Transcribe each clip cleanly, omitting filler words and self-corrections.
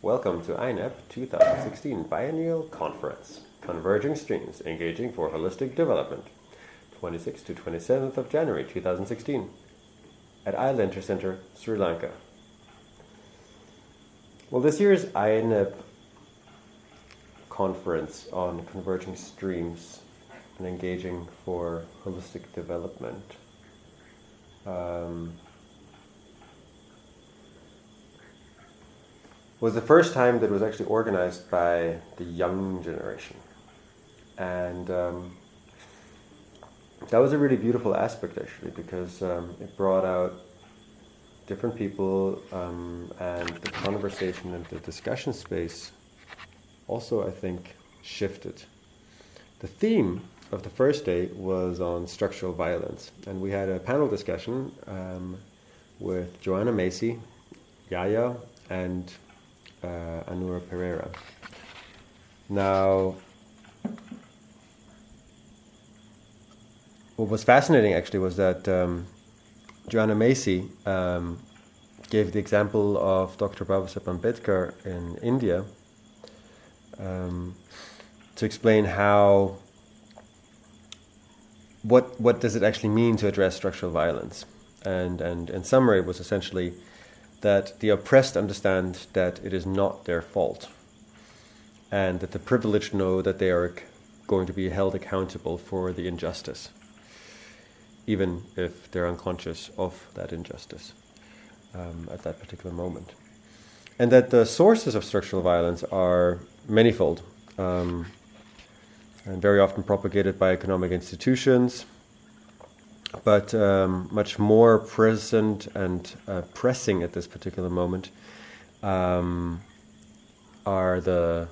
Welcome to INEB 2016 Biennial Conference, Converging Streams, Engaging for Holistic Development, 26th to 27th of January 2016, at Islander Center, Sri Lanka. Well, this year's INEB Conference on Converging Streams and Engaging for Holistic Development was the first time that it was actually organized by the young generation. And that was a really beautiful aspect, actually, because it brought out different people, and the conversation and the discussion space also, I think, shifted. The theme of the first day was on structural violence, and we had a panel discussion with Joanna Macy, Yaya, and Anura Pereira. Now, what was fascinating actually was that Joanna Macy gave the example of Dr. Babasaheb Ambedkar in India to explain how what does it actually mean to address structural violence, and in summary it was essentially that the oppressed understand that it is not their fault, and that the privileged know that they are going to be held accountable for the injustice, even if they're unconscious of that injustice at that particular moment. And that the sources of structural violence are manifold, and very often propagated by economic institutions, but much more present and pressing at this particular moment are the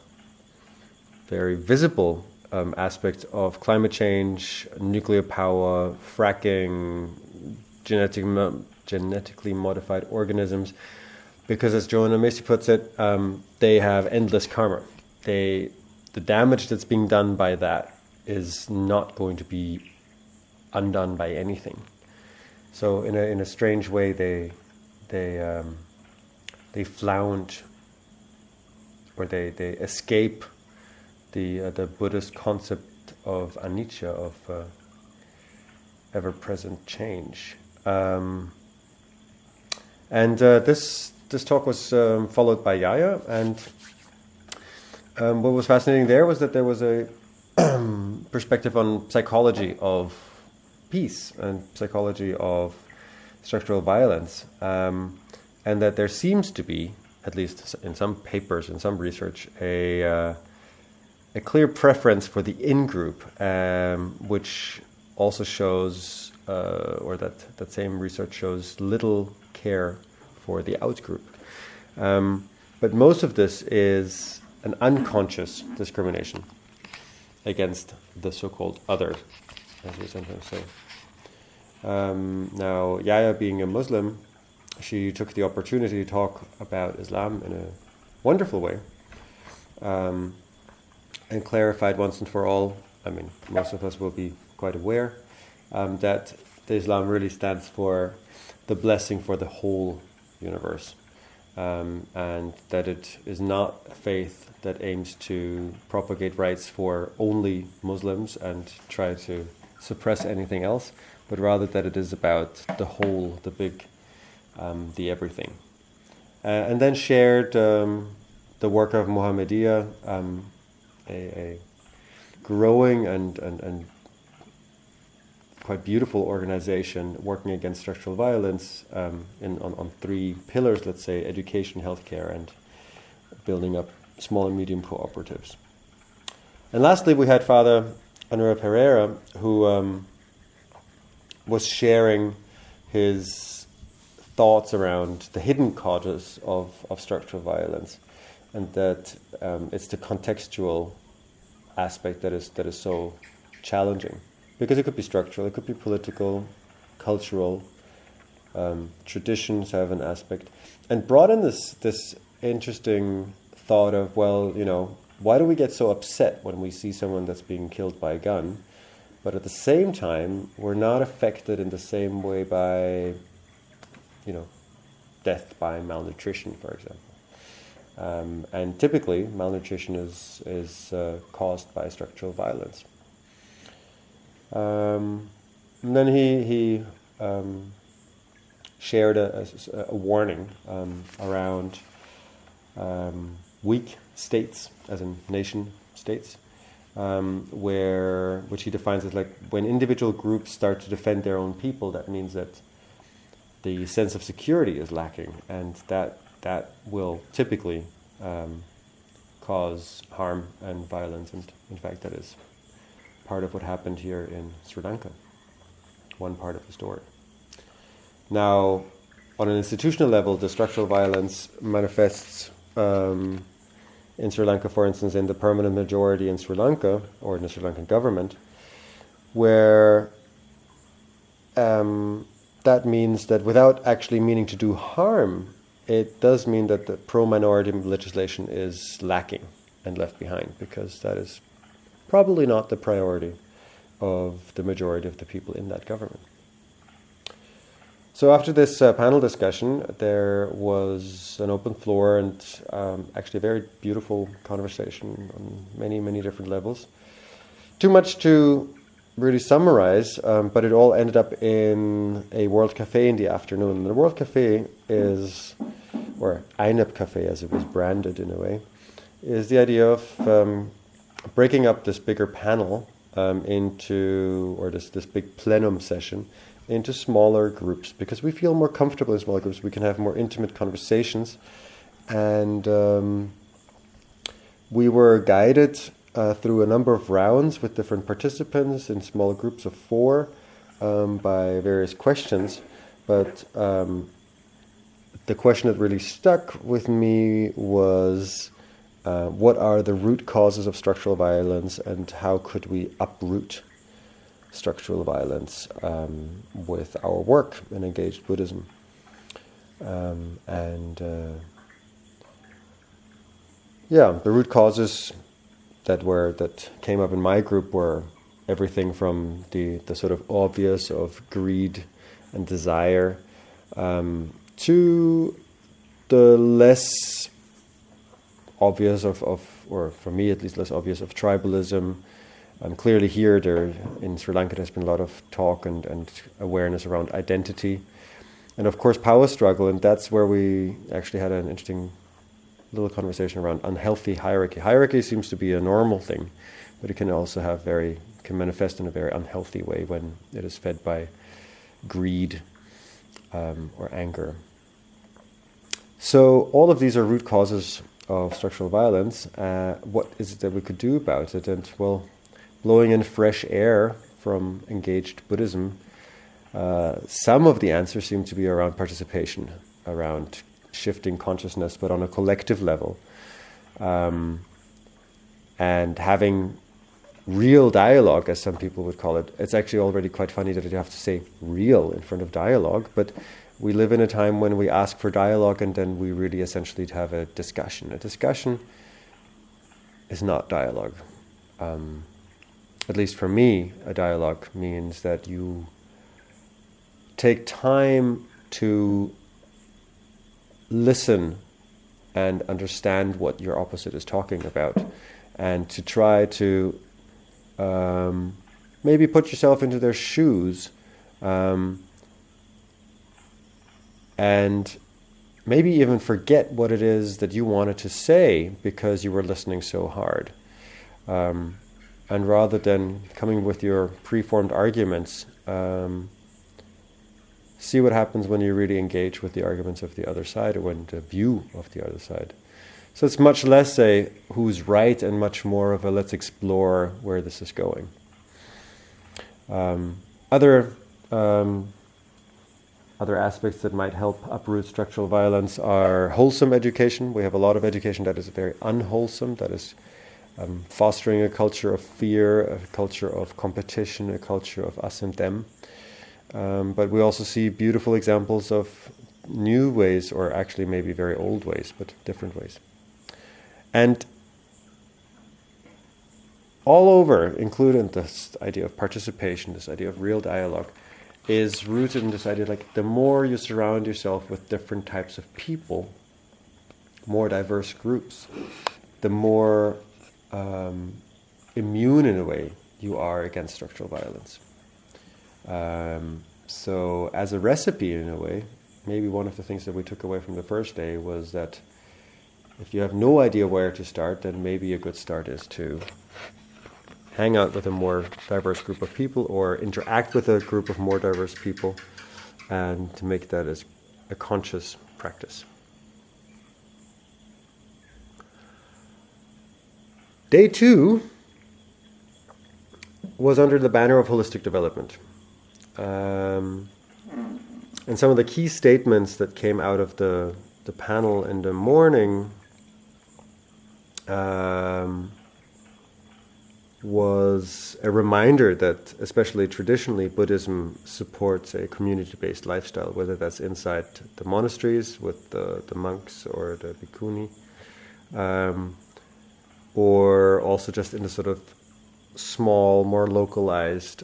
very visible aspects of climate change, nuclear power, fracking, genetically modified organisms, because as Joanna Macy puts it, they have endless karma. The damage that's being done by that is not going to be undone by anything. So in a strange way, they flound, or they escape the Buddhist concept of anicca, of ever-present change. This talk was followed by Yaya, and what was fascinating there was that there was a perspective on psychology of peace and psychology of structural violence, and that there seems to be, at least in some papers, in some research, a clear preference for the in-group, which also shows, or that same research shows little care for the out-group. But most of this is an unconscious discrimination against the so-called other, as we sometimes say. Now, Yaya, being a Muslim, she took the opportunity to talk about Islam in a wonderful way, and clarified once and for all, I mean, most of us will be quite aware, that the Islam really stands for the blessing for the whole universe, and that it is not a faith that aims to propagate rights for only Muslims and try to suppress anything else, but rather that it is about the whole, the big, the everything. And then shared the work of Muhammadiyya, a growing and quite beautiful organization working against structural violence on three pillars, let's say: education, healthcare, and building up small and medium cooperatives. And lastly, we had Father Anura Pereira, who was sharing his thoughts around the hidden causes of structural violence, and that it's the contextual aspect that is so challenging, because it could be structural, it could be political, cultural, traditions have an aspect, and brought in this interesting thought of, well, you know, why do we get so upset when we see someone that's being killed by a gun, but at the same time we're not affected in the same way by, you know, death by malnutrition, for example. And typically, malnutrition is caused by structural violence. And then he shared a warning around weak states, as in nation states, which he defines as like when individual groups start to defend their own people, that means that the sense of security is lacking, and that will typically cause harm and violence. And in fact, that is part of what happened here in Sri Lanka, one part of the story. Now, on an institutional level, the structural violence manifests in Sri Lanka, for instance, in the permanent majority in Sri Lanka, or in the Sri Lankan government, where that means that without actually meaning to do harm, it does mean that the pro-minority legislation is lacking and left behind, because that is probably not the priority of the majority of the people in that government. So after this panel discussion, there was an open floor and actually a very beautiful conversation on many, many different levels. Too much to really summarize, but it all ended up in a World Cafe in the afternoon. And the World Cafe is, or INEB Cafe as it was branded in a way, is the idea of breaking up this bigger panel into, or this big plenum session, into smaller groups, because we feel more comfortable in smaller groups. We can have more intimate conversations, and we were guided through a number of rounds with different participants in small groups of 4 by various questions. But the question that really stuck with me was, what are the root causes of structural violence, and how could we uproot structural violence with our work in engaged Buddhism? The root causes that came up in my group were everything from the sort of obvious of greed and desire to the less obvious or for me at least less obvious of tribalism. Clearly here in Sri Lanka there's been a lot of talk and awareness around identity, and of course power struggle, and that's where we actually had an interesting little conversation around unhealthy hierarchy. Hierarchy seems to be a normal thing, but it can also can manifest in a very unhealthy way when it is fed by greed or anger. So all of these are root causes of structural violence. What is it that we could do about it? And well, blowing in fresh air from engaged Buddhism, some of the answers seem to be around participation, around shifting consciousness, but on a collective level, and having real dialogue, as some people would call it. It's actually already quite funny that you have to say real in front of dialogue, but we live in a time when we ask for dialogue and then we really essentially have a discussion. A discussion is not dialogue. At least for me, a dialogue means that you take time to listen and understand what your opposite is talking about, and to try to maybe put yourself into their shoes, and maybe even forget what it is that you wanted to say because you were listening so hard. And rather than coming with your preformed arguments, see what happens when you really engage with the arguments of the other side, or when the view of the other side. So it's much less a who's right and much more of a let's explore where this is going. Other aspects that might help uproot structural violence are wholesome education. We have a lot of education that is very unwholesome, that is fostering a culture of fear, a culture of competition, a culture of us and them. But we also see beautiful examples of new ways, or actually maybe very old ways, but different ways. And all over, including this idea of participation, this idea of real dialogue, is rooted in this idea, like the more you surround yourself with different types of people, more diverse groups, the more immune in a way you are against structural violence. So as a recipe in a way, maybe one of the things that we took away from the first day was that if you have no idea where to start, then maybe a good start is to hang out with a more diverse group of people or interact with a group of more diverse people, and to make that as a conscious practice. Day 2 was under the banner of holistic development. And some of the key statements that came out of the panel in the morning was a reminder that, especially traditionally, Buddhism supports a community-based lifestyle, whether that's inside the monasteries with the monks or the bhikkhuni, or also just in a sort of small, more localized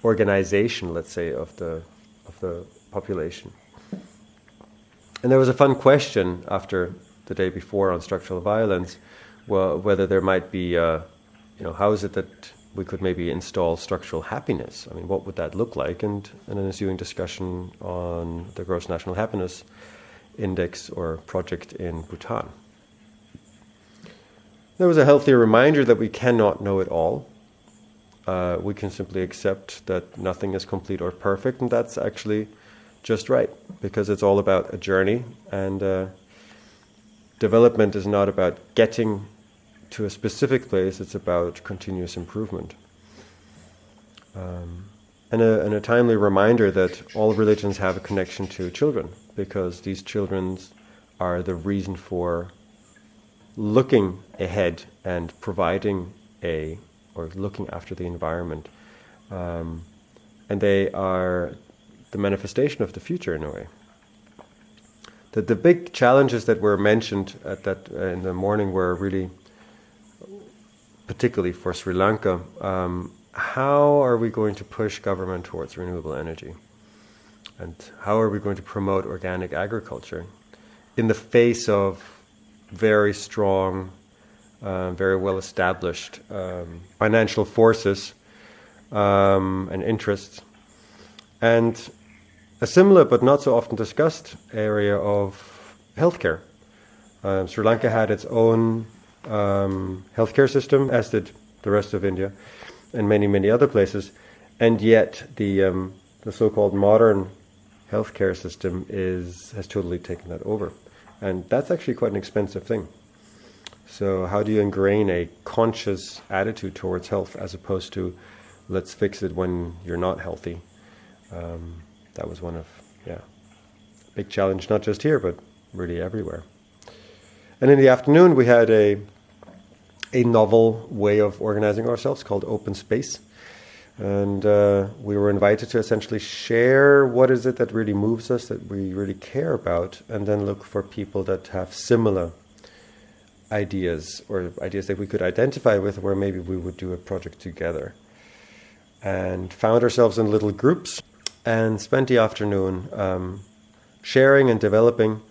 organization, let's say, of the population. And there was a fun question after the day before on structural violence, well, whether there might be, how is it that we could maybe install structural happiness? I mean, what would that look like? And an ensuing discussion on the Gross National Happiness Index or project in Bhutan. There was a healthy reminder that we cannot know it all. We can simply accept that nothing is complete or perfect, and that's actually just right, because it's all about a journey, and development is not about getting to a specific place, it's about continuous improvement. And a timely reminder that all religions have a connection to children, because these children are the reason for looking ahead and providing or looking after the environment. And they are the manifestation of the future in a way. The big challenges that were mentioned at that in the morning were really, particularly for Sri Lanka, how are we going to push government towards renewable energy? And how are we going to promote organic agriculture in the face of very strong, very well-established financial forces and interests? And a similar but not so often discussed area of healthcare. Sri Lanka had its own healthcare system, as did the rest of India and many, many other places. And yet the so-called modern healthcare system has totally taken that over. And that's actually quite an expensive thing. So how do you ingrain a conscious attitude towards health as opposed to let's fix it when you're not healthy? That was one of, big challenge, not just here, but really everywhere. And in the afternoon, we had a novel way of organizing ourselves called open space. And we were invited to essentially share what is it that really moves us, that we really care about, and then look for people that have similar ideas or ideas that we could identify with, where maybe we would do a project together. And found ourselves in little groups and spent the afternoon sharing and developing.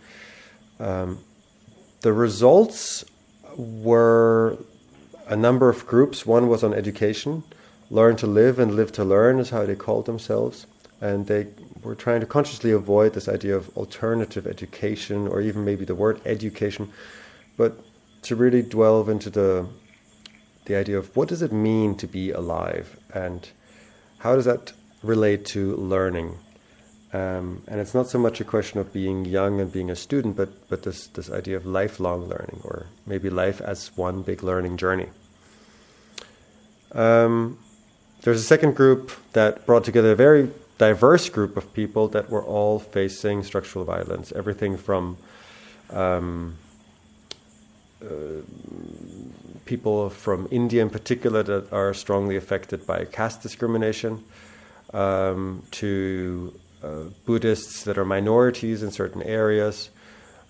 The results were a number of groups. One was on education. Learn to live and live to learn is how they called themselves. And they were trying to consciously avoid this idea of alternative education or even maybe the word education, but to really delve into the idea of what does it mean to be alive and how does that relate to learning. And it's not so much a question of being young and being a student, but this idea of lifelong learning, or maybe life as one big learning journey. There's a second group that brought together a very diverse group of people that were all facing structural violence. Everything from people from India in particular that are strongly affected by caste discrimination, to Buddhists that are minorities in certain areas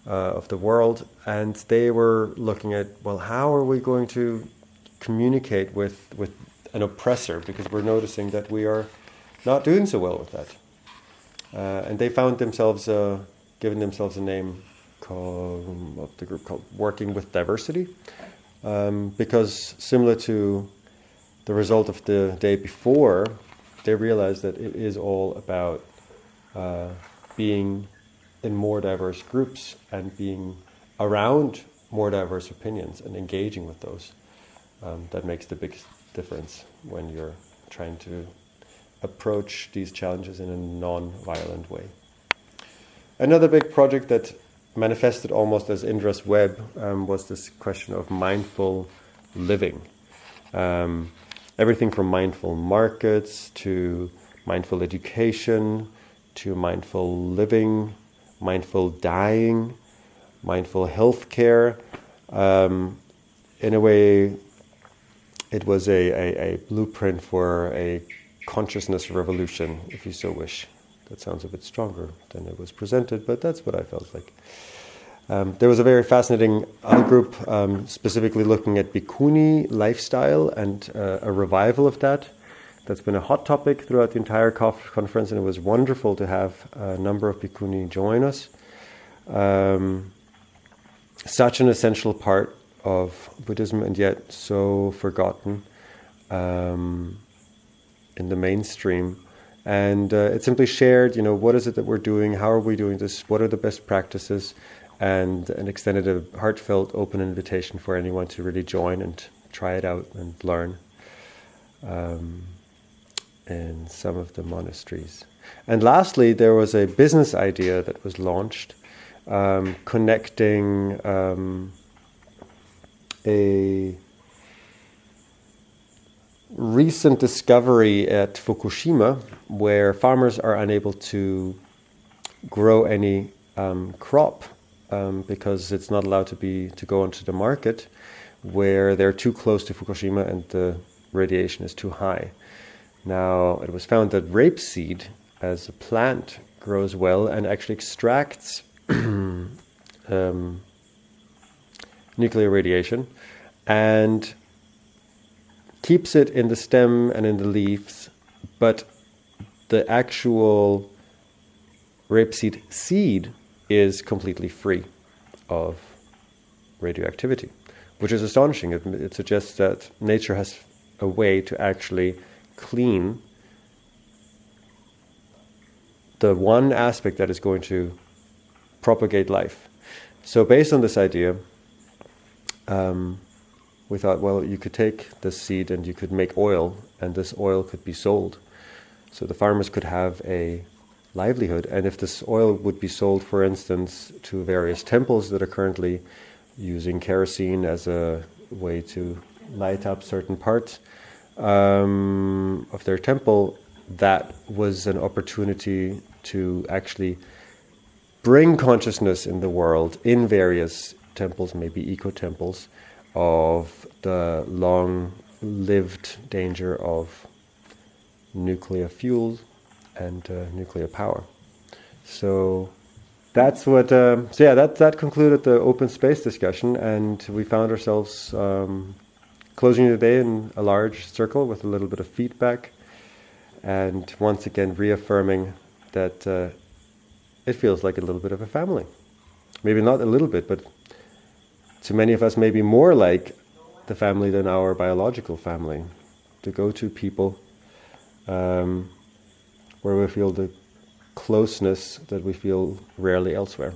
of the world. And they were looking at, well, how are we going to communicate with an oppressor, because we're noticing that we are not doing so well with that. And they found themselves given themselves a name of the group called Working with Diversity, because similar to the result of the day before, they realized that it is all about being in more diverse groups and being around more diverse opinions and engaging with those. That makes the biggest difference when you're trying to approach these challenges in a non-violent way. Another big project that manifested almost as Indra's web was this question of mindful living. Everything from mindful markets to mindful education to mindful living, mindful dying, mindful healthcare. In a way, it was a blueprint for a consciousness revolution, if you so wish. That sounds a bit stronger than it was presented, but that's what I felt like. There was a very fascinating other group specifically looking at bhikkhuni lifestyle and a revival of that. That's been a hot topic throughout the entire conference, and it was wonderful to have a number of bhikkhuni join us. Such an essential part of Buddhism, and yet so forgotten in the mainstream. And it simply shared, what is it that we're doing? How are we doing this? What are the best practices? And extended a heartfelt, open invitation for anyone to really join and try it out and learn in some of the monasteries. And lastly, there was a business idea that was launched, connecting a recent discovery at Fukushima, where farmers are unable to grow any crop because it's not allowed to go onto the market, where they're too close to Fukushima and the radiation is too high. Now, it was found that rapeseed as a plant grows well and actually extracts nuclear radiation and keeps it in the stem and in the leaves, but the actual rapeseed seed is completely free of radioactivity, which is astonishing. It suggests that nature has a way to actually clean the one aspect that is going to propagate life. So based on this idea, we thought, well, you could take this seed and you could make oil, and this oil could be sold. So the farmers could have a livelihood. And if this oil would be sold, for instance, to various temples that are currently using kerosene as a way to light up certain parts of their temple, that was an opportunity to actually bring consciousness in the world in various temples, maybe eco-temples, of the long-lived danger of nuclear fuel and nuclear power. So that's what. That concluded the open space discussion, and we found ourselves closing the day in a large circle with a little bit of feedback, and once again reaffirming that it feels like a little bit of a family. Maybe not a little bit, but to many of us, maybe more like the family than our biological family. The go-to people, where we feel the closeness that we feel rarely elsewhere.